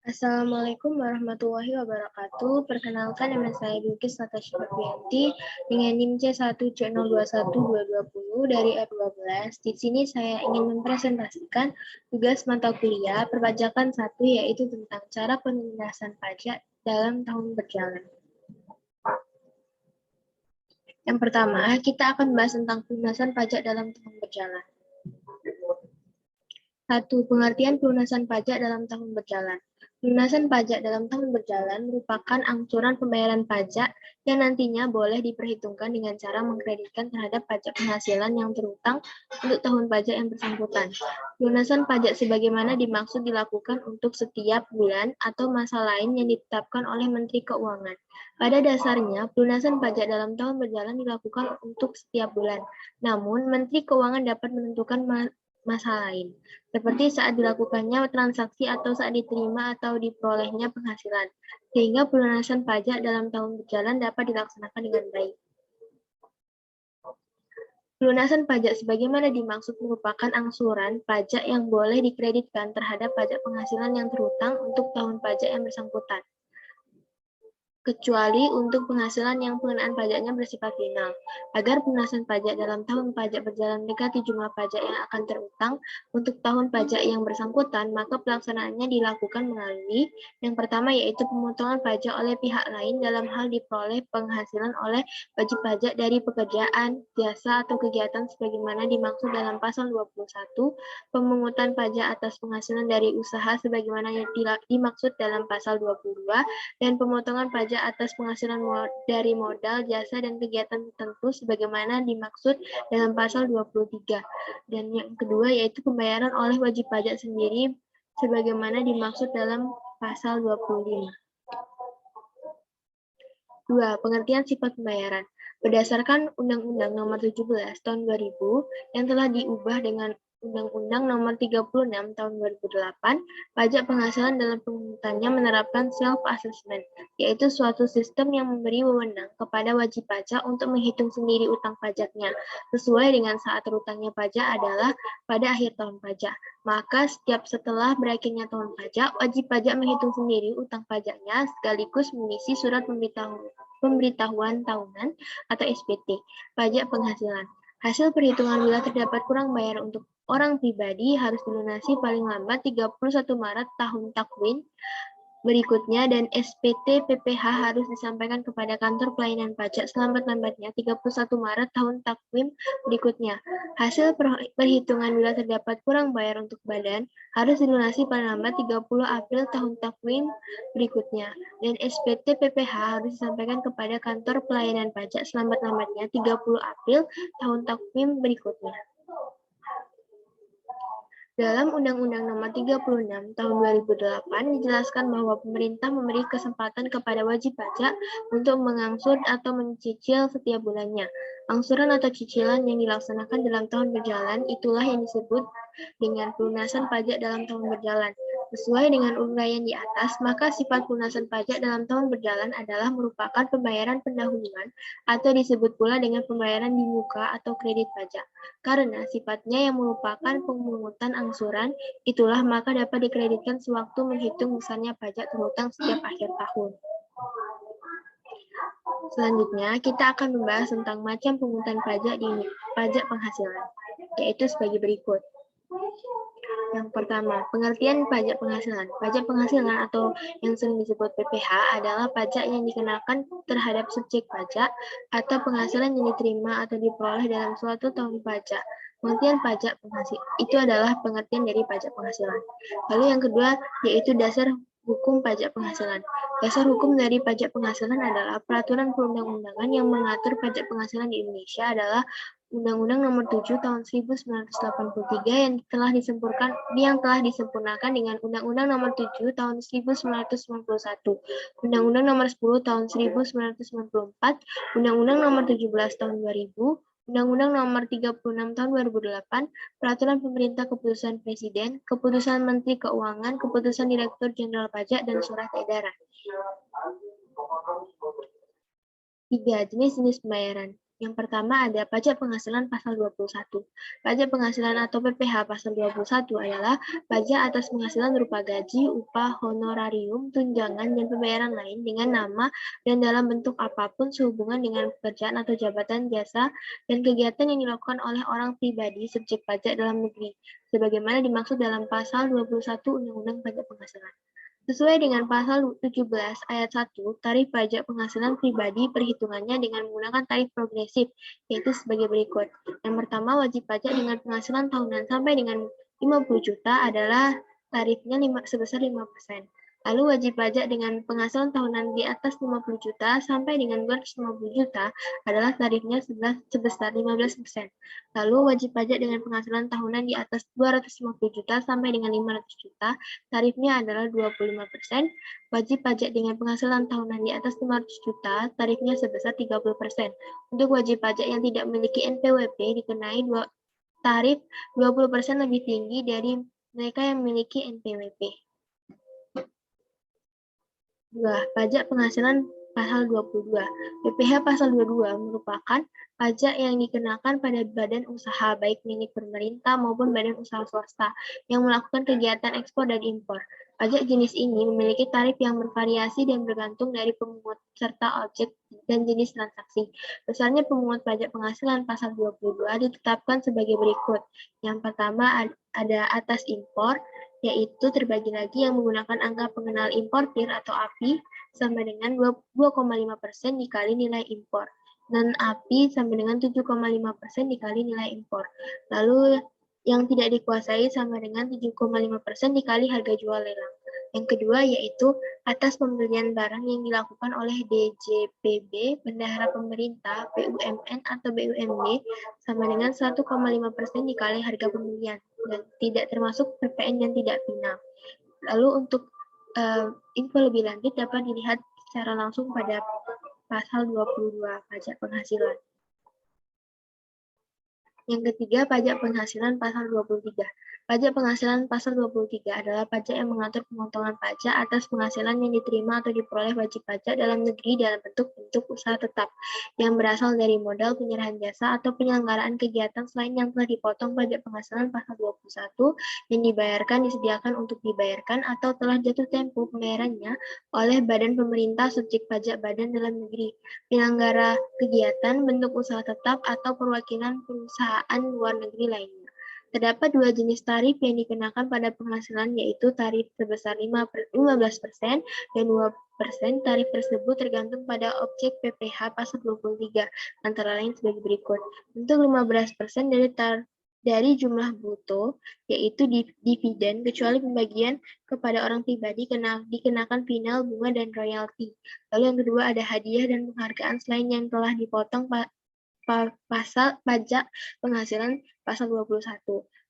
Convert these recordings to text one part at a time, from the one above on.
Assalamualaikum warahmatullahi wabarakatuh. Perkenalkan, nama saya Bilqis Natasha Febrianti dengan NIM C1C021220 dari R12. Di sini saya ingin mempresentasikan tugas mata kuliah perpajakan 1, yaitu tentang cara pelunasan pajak dalam tahun berjalan. Yang pertama, kita akan membahas tentang pelunasan pajak dalam tahun berjalan. 1. Pengertian pelunasan pajak dalam tahun berjalan. Pelunasan pajak dalam tahun berjalan merupakan angsuran pembayaran pajak yang nantinya boleh diperhitungkan dengan cara mengkreditkan terhadap pajak penghasilan yang terutang untuk tahun pajak yang bersangkutan. Pelunasan pajak sebagaimana dimaksud dilakukan untuk setiap bulan atau masa lain yang ditetapkan oleh Menteri Keuangan. Pada dasarnya, pelunasan pajak dalam tahun berjalan dilakukan untuk setiap bulan. Namun, Menteri Keuangan dapat menentukan masa lain, seperti saat dilakukannya transaksi atau saat diterima atau diperolehnya penghasilan, sehingga pelunasan pajak dalam tahun berjalan dapat dilaksanakan dengan baik. Pelunasan pajak sebagaimana dimaksud merupakan angsuran pajak yang boleh dikreditkan terhadap pajak penghasilan yang terutang untuk tahun pajak yang bersangkutan, kecuali untuk penghasilan yang pengenaan pajaknya bersifat final. Agar pelunasan pajak dalam tahun pajak berjalan mendekati jumlah pajak yang akan terutang untuk tahun pajak yang bersangkutan, maka pelaksanaannya dilakukan melalui yang pertama, yaitu pemotongan pajak oleh pihak lain dalam hal diperoleh penghasilan oleh wajib pajak dari pekerjaan, jasa, atau kegiatan sebagaimana dimaksud dalam pasal 21, pemungutan pajak atas penghasilan dari usaha sebagaimana yang dimaksud dalam pasal 22, dan pemotongan pajak atas penghasilan dari modal, jasa, dan kegiatan tertentu sebagaimana dimaksud dalam pasal 23. Dan yang kedua yaitu pembayaran oleh wajib pajak sendiri sebagaimana dimaksud dalam pasal 25. 2. Pengertian sifat pembayaran. Berdasarkan Undang-Undang Nomor 17 Tahun 2000 yang telah diubah dengan Undang-Undang Nomor 36 Tahun 2008, pajak penghasilan dalam pemungutannya menerapkan self-assessment, yaitu suatu sistem yang memberi wewenang kepada wajib pajak untuk menghitung sendiri utang pajaknya, sesuai dengan saat terutangnya pajak adalah pada akhir tahun pajak. Maka setiap setelah berakhirnya tahun pajak, wajib pajak menghitung sendiri utang pajaknya sekaligus mengisi surat pemberitahuan tahunan atau SPT, pajak penghasilan. Hasil perhitungan bila terdapat kurang bayar untuk orang pribadi harus dilunasi paling lambat 31 Maret tahun takwin berikutnya, dan SPT PPH harus disampaikan kepada kantor pelayanan pajak selambat-lambatnya 31 Maret tahun takwim berikutnya. Hasil perhitungan bila terdapat kurang bayar untuk badan harus dilunasi paling lambat 30 April tahun takwim berikutnya, dan SPT PPH harus disampaikan kepada kantor pelayanan pajak selambat-lambatnya 30 April tahun takwim berikutnya. Dalam Undang-Undang Nomor 36 Tahun 2008 dijelaskan bahwa pemerintah memberi kesempatan kepada wajib pajak untuk mengangsur atau mencicil setiap bulannya. Angsuran atau cicilan yang dilaksanakan dalam tahun berjalan itulah yang disebut dengan pelunasan pajak dalam tahun berjalan. Sesuai dengan uraian di atas, maka sifat pelunasan pajak dalam tahun berjalan adalah merupakan pembayaran pendahuluan atau disebut pula dengan pembayaran di muka atau kredit pajak. Karena sifatnya yang merupakan pemungutan angsuran, itulah maka dapat dikreditkan sewaktu menghitung besarnya pajak terutang setiap akhir tahun. Selanjutnya, kita akan membahas tentang macam pemungutan pajak di pajak penghasilan, yaitu sebagai berikut. Yang pertama, pengertian pajak penghasilan. Pajak penghasilan atau yang sering disebut PPH adalah pajak yang dikenakan terhadap subjek pajak atau penghasilan yang diterima atau diperoleh dalam suatu tahun pajak. Pengertian pajak penghasilan itu adalah pengertian dari pajak penghasilan. Lalu yang kedua yaitu dasar hukum pajak penghasilan. Dasar hukum dari pajak penghasilan adalah peraturan perundang-undangan yang mengatur pajak penghasilan di Indonesia adalah Undang-Undang Nomor 7 Tahun 1983 yang telah disempurnakan dengan Undang-Undang Nomor 7 Tahun 1991, Undang-Undang Nomor 10 Tahun 1994, Undang-Undang Nomor 17 Tahun 2000, Undang-Undang Nomor 36 Tahun 2008, Peraturan Pemerintah Keputusan Presiden, Keputusan Menteri Keuangan, Keputusan Direktur Jenderal Pajak, dan Surat Edaran. 3. Jenis-jenis pembayaran. Yang pertama ada pajak penghasilan pasal 21. Pajak penghasilan atau PPh pasal 21 adalah pajak atas penghasilan berupa gaji, upah, honorarium, tunjangan, dan pembayaran lain dengan nama dan dalam bentuk apapun sehubungan dengan pekerjaan atau jabatan, jasa, dan kegiatan yang dilakukan oleh orang pribadi subjek pajak dalam negeri, sebagaimana dimaksud dalam pasal 21 Undang-Undang Pajak Penghasilan. Sesuai dengan pasal 17 ayat 1, tarif pajak penghasilan pribadi perhitungannya dengan menggunakan tarif progresif, yaitu sebagai berikut. Yang pertama, wajib pajak dengan penghasilan tahunan sampai dengan 50 juta adalah tarifnya sebesar 5%. Lalu wajib pajak dengan penghasilan tahunan di atas 50 juta sampai dengan 250 juta adalah tarifnya sebesar 15%. Lalu wajib pajak dengan penghasilan tahunan di atas 250 juta sampai dengan 500 juta, tarifnya adalah 25%. Wajib pajak dengan penghasilan tahunan di atas 500 juta, tarifnya sebesar 30%. Untuk wajib pajak yang tidak memiliki NPWP dikenai tarif 20% lebih tinggi dari mereka yang memiliki NPWP. 2. Pajak penghasilan pasal 22. PPh pasal 22 merupakan pajak yang dikenakan pada badan usaha baik milik pemerintah maupun badan usaha swasta yang melakukan kegiatan ekspor dan impor. Pajak jenis ini memiliki tarif yang bervariasi dan bergantung dari pemungut serta objek dan jenis transaksi. Besarnya pemungut pajak penghasilan pasal 22 ditetapkan sebagai berikut. Yang pertama ada atas impor, yaitu terbagi lagi yang menggunakan angka pengenal importir atau API sama dengan 2,5% dikali nilai impor. Dan API sama dengan 7,5% dikali nilai impor. Lalu yang tidak dikuasai sama dengan 7,5% dikali harga jual lelang. Yang kedua yaitu atas pembelian barang yang dilakukan oleh DJPB, bendahara pemerintah, BUMN atau BUMD sama dengan 1,5% dikali harga pembelian dan tidak termasuk PPN yang tidak final. Lalu untuk info lebih lanjut dapat dilihat secara langsung pada pasal 22 pajak penghasilan. Yang ketiga, pajak penghasilan pasal 23. Pajak penghasilan pasal 23 adalah pajak yang mengatur pemotongan pajak atas penghasilan yang diterima atau diperoleh wajib pajak dalam negeri dalam bentuk usaha tetap yang berasal dari modal penyerahan jasa atau penyelenggaraan kegiatan selain yang telah dipotong pajak penghasilan pasal 21 yang dibayarkan, disediakan untuk dibayarkan atau telah jatuh tempo pembayarannya oleh badan pemerintah subjek pajak badan dalam negeri, penyelenggara kegiatan, bentuk usaha tetap atau perwakilan perusahaan luar negeri lainnya. Terdapat dua jenis tarif yang dikenakan pada penghasilan, yaitu tarif sebesar 15% dan 2%. Tarif tersebut tergantung pada objek PPh pasal 23, antara lain sebagai berikut. Untuk 15% dari jumlah bruto, yaitu dividen, kecuali pembagian kepada orang pribadi dikenakan final, bunga, dan royalti. Lalu yang kedua ada hadiah dan penghargaan selain yang telah dipotong pasal pajak penghasilan pasal 21.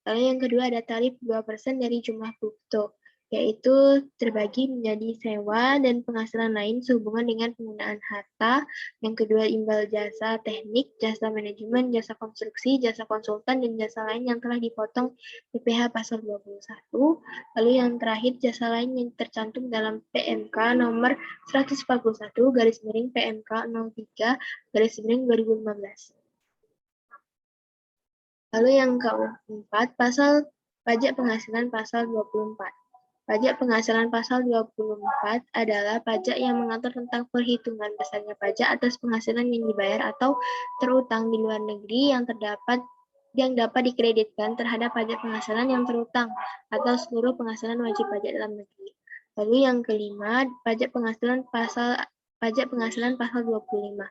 Lalu yang kedua ada tarif 2% dari jumlah bruto, yaitu terbagi menjadi sewa dan penghasilan lain sehubungan dengan penggunaan harta. Yang kedua imbal jasa teknik, jasa manajemen, jasa konstruksi, jasa konsultan, dan jasa lain yang telah dipotong PPh pasal 21. Lalu yang terakhir jasa lain yang tercantum dalam PMK nomor 141 PMK 03 2015. Lalu yang keempat, pajak penghasilan pasal 24. Pajak penghasilan pasal 24 adalah pajak yang mengatur tentang perhitungan besarnya pajak atas penghasilan yang dibayar atau terutang di luar negeri yang dapat dikreditkan terhadap pajak penghasilan yang terutang atau seluruh penghasilan wajib pajak dalam negeri. Lalu yang kelima, pajak penghasilan pasal 25.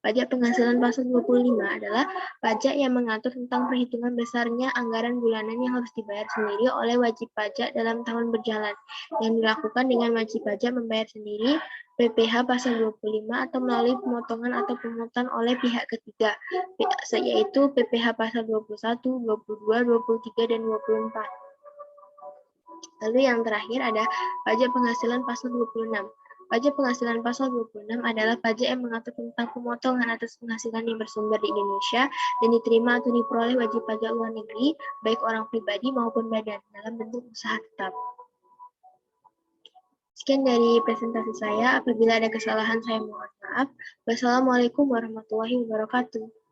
Pajak penghasilan pasal 25 adalah pajak yang mengatur tentang perhitungan besarnya anggaran bulanan yang harus dibayar sendiri oleh wajib pajak dalam tahun berjalan, yang dilakukan dengan wajib pajak membayar sendiri PPh pasal 25 atau melalui pemotongan atau pemungutan oleh pihak ketiga, yaitu PPh pasal 21, 22, 23, dan 24. Lalu yang terakhir ada pajak penghasilan pasal 26. Pajak penghasilan pasal 26 adalah pajak yang mengatur tentang pemotongan atas penghasilan yang bersumber di Indonesia dan diterima atau diperoleh wajib pajak luar negeri, baik orang pribadi maupun badan, dalam bentuk usaha tetap. Sekian dari presentasi saya. Apabila ada kesalahan, saya mohon maaf. Wassalamualaikum warahmatullahi wabarakatuh.